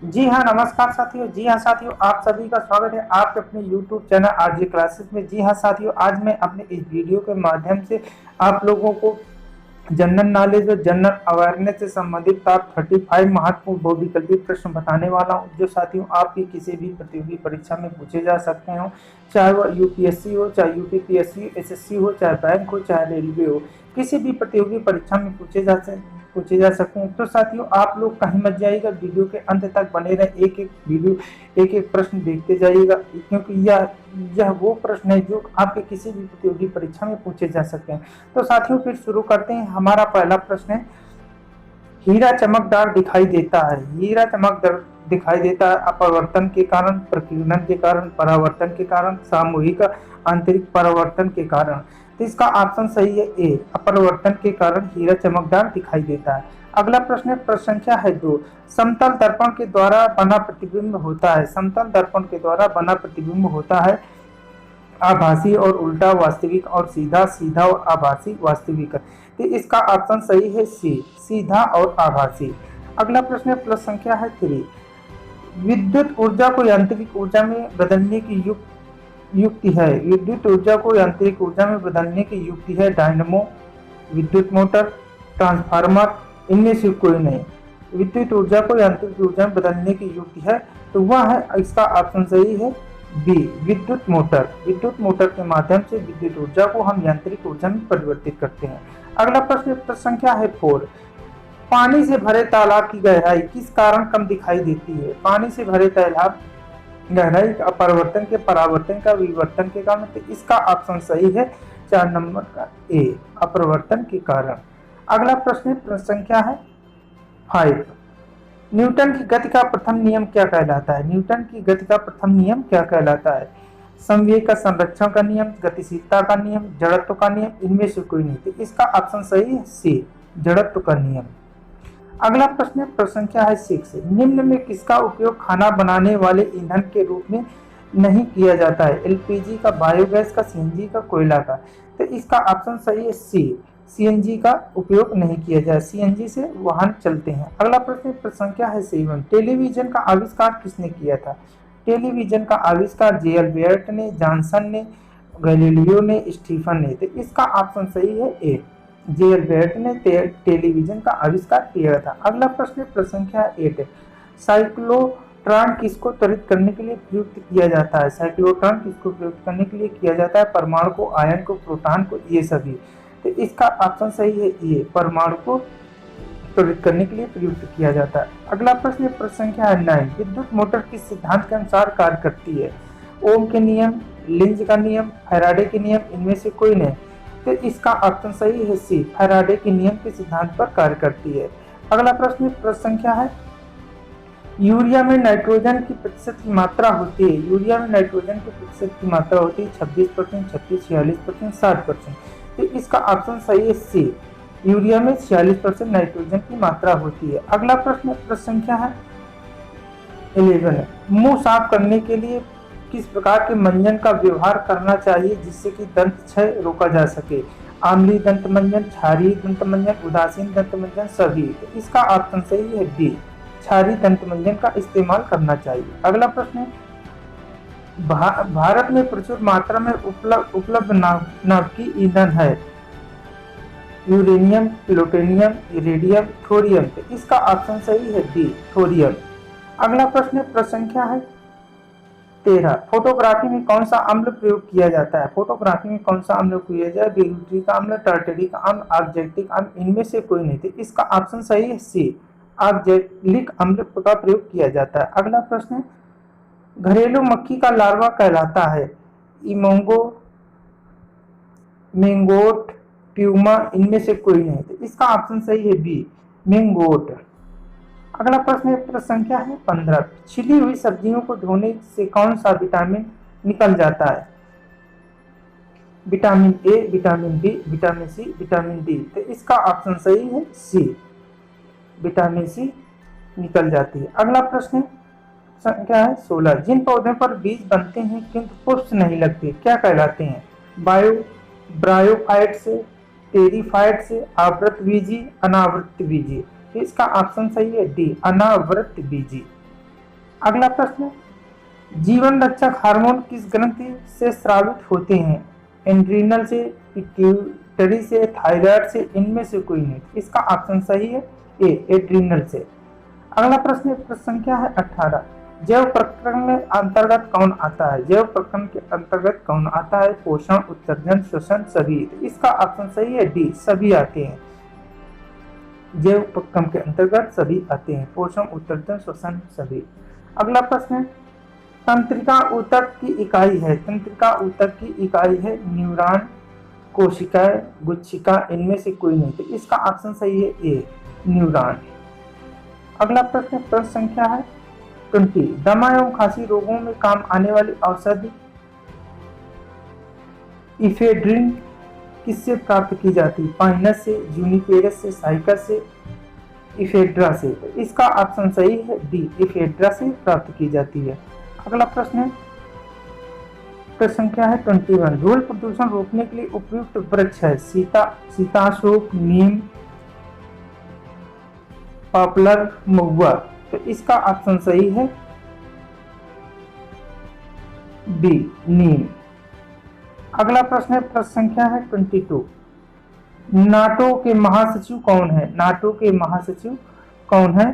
जी हाँ, नमस्कार साथियों। जी हाँ साथियों, आप सभी का स्वागत है आपके अपने YouTube चैनल आरजे क्लासेस में। जी हाँ साथियों, आज मैं अपने इस वीडियो के माध्यम से आप लोगों को जनरल नॉलेज और जनरल अवेयरनेस से संबंधित टॉप 35 महत्वपूर्ण बहुविकल्पी प्रश्न बताने वाला हूँ, जो साथियों आपकी किसी भी प्रतियोगी परीक्षा में पूछे जा सकते हो, चाहे वह यूपीएससी हो, चाहे यूपीपीएससी, एसएससी हो, चाहे बैंक हो, चाहे रेलवे हो। किसी भी प्रतियोगी परीक्षा में पूछे जा सकते हैं। तो साथियों, आप लोग कहीं मत जाइएगा, वीडियो के अंत तक बने रहे, एक एक प्रश्न देखते जाइएगा, क्योंकि यह वो प्रश्न है जो आपके किसी भी प्रतियोगी परीक्षा में पूछे जा सकते हैं। तो साथियों, फिर शुरू करते हैं। हमारा पहला प्रश्न है, हीरा चमकदार दिखाई देता है। हीरा चमकदार दिखाई देता है अपवर्तन के कारण, प्रकीर्णन के कारण, परावर्तन के कारण, सामूहिक आंतरिक परावर्तन के कारण। तो इसका ऑप्शन सही है ए, अपवर्तन के कारण हीरा चमकदार दिखाई देता है। अगला प्रश्न है, प्रश्न संख्या है 2, समतल दर्पण के द्वारा बना प्रतिबिंब होता है। समतल दर्पण के द्वारा बना प्रतिबिंब होता है आभासी और उल्टा वास्तविक, और सीधा सीधा और आभासी वास्तविक। तो इसका ऑप्शन सही है सी, सीधा और आभासी। अगला प्रश्न है, प्रश्न संख्या है 3, विद्युत ऊर्जा को यांत्रिक ऊर्जा में बदलने की युक्ति है। विद्युत ऊर्जा को यांत्रिक ऊर्जा में बदलने की युक्ति है डायनमो, विद्युत मोटर, ट्रांसफार्मर, इनमें से कोई नहीं। विद्युत ऊर्जा को यांत्रिक ऊर्जा में बदलने की युक्ति है, तो वह है, इसका ऑप्शन सही है बी, विद्युत मोटर। विद्युत मोटर के माध्यम से विद्युत ऊर्जा को हम यांत्रिक ऊर्जा में परिवर्तित करते हैं। अगला प्रश्न संख्या है 4, पानी से भरे तालाब की गहराई किस कारण कम दिखाई देती है। पानी से भरे तालाब गहराई अपरिवर्तन के, परावर्तन का, विवर्तन के कारण। तो इसका ऑप्शन सही है 4 नंबर का ए, अपरिवर्तन के कारण। अगला प्रश्न संख्या है 5, न्यूटन की गति का प्रथम नियम क्या कहलाता है। न्यूटन की गति का प्रथम नियम क्या कहलाता है। संवेग का संरक्षण का नियम, गतिशीलता का नियम, जड़त्व का नियम, इनमें से कोई नहीं। तो इसका ऑप्शन सही है सी, जड़त्व का नियम। अगला प्रश्न है, प्रश्न संख्या है 6, निम्न में किसका उपयोग खाना बनाने वाले ईंधन के रूप में नहीं किया जाता है। एलपीजी का, बायोगैस का, सीएनजी का, कोयला का। तो इसका ऑप्शन सही है सी, सीएनजी का उपयोग नहीं किया जाए, सीएनजी से वाहन चलते हैं। अगला प्रश्न संख्या है 7, टेलीविजन का आविष्कार किसने किया था। टेलीविजन का आविष्कार जे अल्बर्ट ने, जॉनसन ने, गैलीलियो ने, स्टीफन ने। तो इसका ऑप्शन सही है ए, जे अल्बर्ट ने टेलीविजन का आविष्कार किया था। अगला प्रश्न संख्या 8, साइक्लोट्रॉन किसको त्वरित करने के लिए प्रयुक्त किया जाता है। साइक्लोट्रॉन किसको प्रयुक्त करने के लिए किया जाता है, परमाणु को, आयन को, प्रोटॉन को, ये सभी। तो इसका ऑप्शन सही है ये, परमाणु को त्वरित करने के लिए प्रयुक्त किया जाता है। अगला प्रश्न संख्या 9, विद्युत मोटर किस सिद्धांत के अनुसार कार्य करती है। ओम के नियम, लिंज का नियम, फैराडे के नियम, इनमें से कोई नहीं। तो इसका ऑप्शन सही है सी, फैराडे के नियम के सिद्धांत पर कार्य करती है। अगला प्रश्न संख्या है, यूरिया में नाइट्रोजन की प्रतिशत की मात्रा होती है। यूरिया में नाइट्रोजन की प्रतिशत की मात्रा होती है 26%, 36%, 46%, 60%। तो इसका ऑप्शन सही है सी, यूरिया में 46% नाइट्रोजन की मात्रा होती है। अगला प्रश्न संख्या है 11, मुंह साफ करने के लिए किस प्रकार के मंजन का व्यवहार करना चाहिए जिससे कि दंत क्षय रोका जा सके। आम्लीय दंत मंजन, क्षारीय दंत मंजन, उदासीन दंत मंजन, सभी। तो इसका ऑप्शन सही है बी, क्षारीय दंत मंजन का इस्तेमाल करना चाहिए। अगला प्रश्न, भारत में प्रचुर मात्रा में उपलब्ध नाभिकीय ईंधन है। Uranium, plutonium, iridium, thorium. तो इसका ऑप्शन सही है डी, थोरियम। अगला प्रश्न संख्या है 13, फोटोग्राफी में कौन सा अम्ल प्रयोग किया जाता है। फोटोग्राफी में कौन सा अम्ल किया जाए, ब्यूटरिक अम्ल, टार्टेरिक अम्ल, ऑक्जेलिक अम्ल, इनमें से कोई नहीं। तो इसका ऑप्शन सही है सी, ऑक्जेलिक अम्ल का प्रयोग किया जाता है। अगला प्रश्न, घरेलू मक्खी का लार्वा कहलाता है इमोंगो, मेंगोट, प्यूमा, इनमें से कोई नहीं। तो इसका ऑप्शन सही है बी, मेंगोट। अगला प्रश्न संख्या है 15, छिली हुई सब्जियों को धोने से कौन सा विटामिन निकल जाता है। Vitamin A, vitamin B, vitamin C, vitamin D. तो इसका ऑप्शन सही है सी, विटामिन सी निकल जाती है। अगला प्रश्न संख्या है 16, जिन पौधों पर बीज बनते हैं किंतु पुष्प नहीं लगते क्या कहलाते हैं। ब्रायोफाइट से, टेरिफाइट से, आवृत बीजी, अनावृत बीजी। इसका ऑप्शन सही है डी, अनावृत बीजी। अगला प्रश्न, जीवन रक्षक हार्मोन किस ग्रंथि से स्रावित होते हैं? एड्रीनल से, पिट्यूटरी से, थायराइड से, इनमें से कोई नहीं। इसका ऑप्शन सही है ए, एड्रीनल से। अगला प्रश्न संख्या है 18, जैव प्रक्रम में अंतर्गत कौन आता है? जैव प्रक्रम के अंतर्गत कौन आता है? पोषण, उत्सर्जन, श्वसन, सभी। तो इसका ऑप्शन सही है डी, सभी आते हैं। जैव प्रक्रम के अंतर्गत सभी आते हैं, पोषण, उत्सर्जन, श्वसन, सभी। अगला प्रश्न, तंत्रिका ऊतक की इकाई है। तंत्रिका ऊतक की इकाई है न्यूरॉन, कोशिकाएं, गुच्छिका, इनमें से कोई नहीं। तो इसका ऑप्शन सही है ए, न्यूरॉन। अगला प्रश्न संख्या है 20, दमा एवं खांसी रोगों में काम आने वाली औषधि इफेड्रिन किससे प्राप्त की जाती है? पाइनस से, जूनिपेरस से, साइकस से, इफेड्रा से। तो इसका ऑप्शन सही है डी, इफेड्रा से प्राप्त की जाती है। अगला प्रश्न संख्या है 21, धूल प्रदूषण रोकने के लिए उपयुक्त वृक्ष है? सीताशोक, नीम, पॉपुलर, महुआ। तो इसका ऑप्शन सही है बी, नीम। अगला प्रश्न संख्या है 22, नाटो के महासचिव कौन है? नाटो के महासचिव कौन है?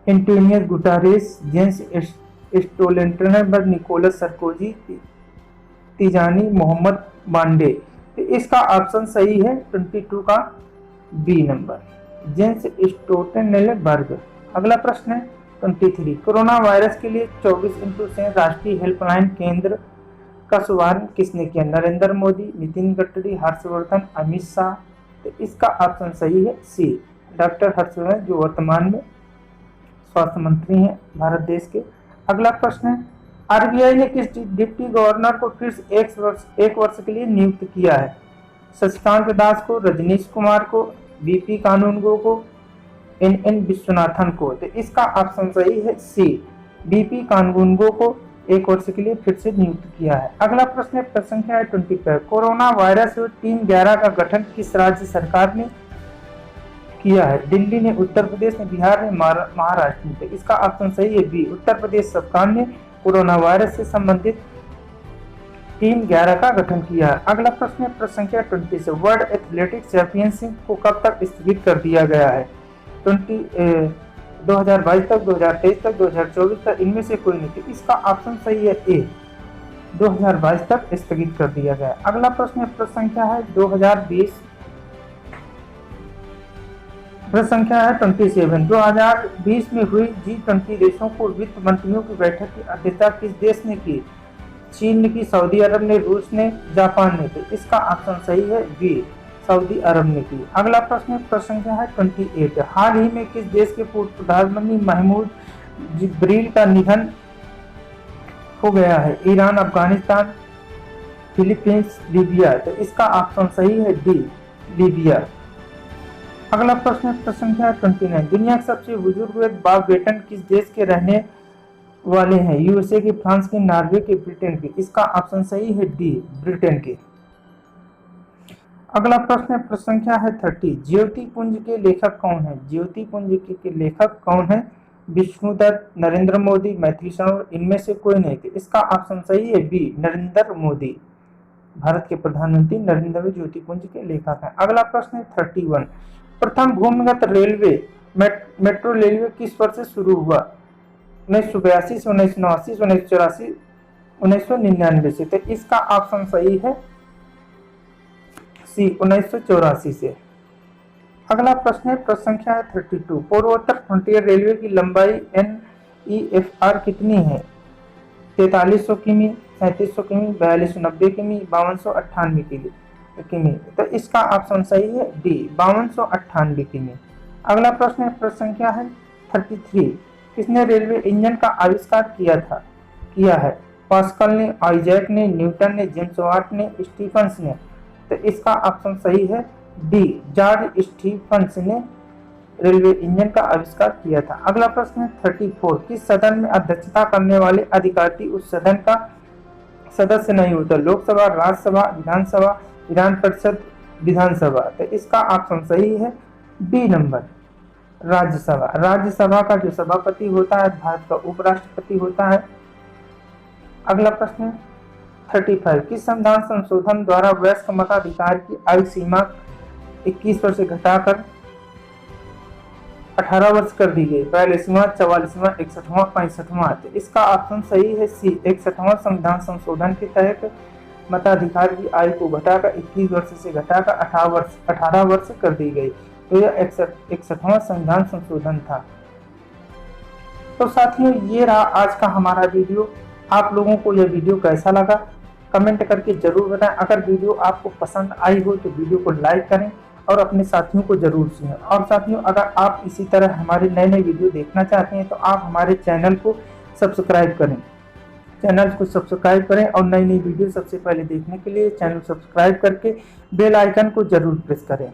Antonio Guterres, Jens Stoltenberg, Nicolas Sarkozy, Tijjani, Muhammad Bande. तो इसका ऑप्शन सही है 22 का बी नंबर, जेंस स्टोल्टेनबर्ग। अगला प्रश्न है 23, कोरोना वायरस के लिए 24/7 राष्ट्रीय हेल्पलाइन केंद्र का शुभारंभ किसने किया? नरेंद्र मोदी, नितिन गडकरी, हर्षवर्धन, अमित शाह। तो इसका ऑप्शन सही है सी, डॉक्टर हर्षवर्धन, जो वर्तमान में स्वास्थ्य मंत्री हैं भारत देश के। अगला प्रश्न है, आरबीआई ने किस डिप्टी गवर्नर को फिर से एक वर्ष के लिए नियुक्त किया है? शशिकांत दास को, रजनीश कुमार को, बीपी कानूनगो को, एन विश्वनाथन को। तो इसका ऑप्शन सही है सी, बीपी कानूनगो को एक वर्ष के लिए फिर से नियुक्त किया है। अगला प्रश्न संख्या है 25, कोरोना वायरस टीम 11 का गठन किस राज्य सरकार ने किया है? दिल्ली ने, उत्तर प्रदेश ने, बिहार ने, महाराष्ट्र ने। तो इसका ऑप्शन सही है बी, उत्तर प्रदेश सरकार ने कोरोना वायरस से संबंधित टीम 11 का गठन किया है। अगला प्रश्न संख्या 20, वर्ल्ड एथलेटिक्स चैंपियनशिप को कब तक स्थगित कर दिया गया है? 2022 तक, 2023 तक, 2024 तक, इनमें से कोई नहीं। तो इसका ऑप्शन सही है ए, 2022 तक स्थगित कर दिया गया। अगला प्रश्न संख्या है 2020, प्रश्न संख्या है 27, 2020 में हुई G20 देशों को वित्त मंत्रियों की बैठक की अध्यक्षता किस देश ने की? चीन ने की, सऊदी अरब ने, रूस ने, जापान ने। तो इसका ऑप्शन सही है बी, सऊदी अरब ने की। अगला प्रश्न संख्या है 28, हाल ही में किस देश के पूर्व प्रधानमंत्री महमूद जिब्रील का निधन हो गया है? Iran, Afghanistan, Philippines, Libya. तो इसका ऑप्शन सही है डी, लीबिया। अगला प्रश्न संख्या 29, दुनिया के सबसे बुजुर्ग बॉब बेटन किस देश के रहने वाले हैं? यूएसए के, फ्रांस के, नॉर्वे के, ब्रिटेन के। इसका ऑप्शन सही है डी, ब्रिटेन के। अगला प्रश्न संख्या है 30, ज्योति पुंज के लेखक कौन है? ज्योति पुंज के लेखक कौन है? विष्णुदत्त, नरेंद्र मोदी, मैथिली शरण, इनमें से कोई नहीं। तो इसका ऑप्शन सही है बी, नरेंद्र मोदी। भारत के प्रधानमंत्री नरेंद्र मोदी ज्योति पुंज के लेखक हैं। अगला प्रश्न 31, प्रथम भूमिगत रेलवे मेट्रो रेलवे किस वर्ष से शुरू हुआ? 1982 से, 1989 से, 1984, 1999 से। तो इसका ऑप्शन सही है सी, 1984 से। अगला प्रश्न है संख्या है 32, पूर्वोत्तर फ्रंटियर रेलवे की लंबाई NEFR कितनी है? 4300 किमी, 3700 किमी, 4290 किमी, 5298 किमी। तो इसका ऑप्शन सही है डी, 5298 किमी। अगला प्रश्न संख्या है 33, किसने रेलवे इंजन का आविष्कार किया है? पास्कल ने, आइजैक ने, न्यूटन ने, जेम्स वाट ने, स्टीफंस ने। तो इसका ऑप्शन सही है डी, जॉर्ज स्टीफंस ने रेलवे इंजन का आविष्कार किया था। अगला प्रश्न 34, किस सदन में अध्यक्षता करने वाले अधिकारी उस सदन का सदस्य नहीं होता? लोकसभा, राज्यसभा, विधानसभा, विधान परिषद, विधानसभा। तो इसका ऑप्शन सही है बी नंबर, राज्यसभा। राज्यसभा का जो सभापति होता है भारत का उपराष्ट्रपति होता है। अगला प्रश्न है 35, किस संविधान संशोधन द्वारा वयस्क मताधिकार की आयु सीमा 21 वर्ष से घटाकर 18 वर्ष कर दी गई? 42वां, 44वां, 61वां, 65वां। तो इसका ऑप्शन सही है सी, 61वां संविधान संशोधन के तहत मताधिकार की आयु को घटाकर 21 वर्ष से घटाकर 18 वर्ष कर दी गई। तो यह 61वां संविधान संशोधन था। तो साथियों, ये रहा आज का हमारा वीडियो। आप लोगों को यह वीडियो कैसा लगा कमेंट करके जरूर बताएं। अगर वीडियो आपको पसंद आई हो तो वीडियो को लाइक करें और अपने साथियों को जरूर शेयर। और साथियों, अगर आप इसी तरह हमारे नए नए वीडियो देखना चाहते हैं तो आप हमारे चैनल को सब्सक्राइब करें। चैनल को सब्सक्राइब करें और नई नई वीडियो सबसे पहले देखने के लिए चैनल सब्सक्राइब करके बेल आइकन को जरूर प्रेस करें।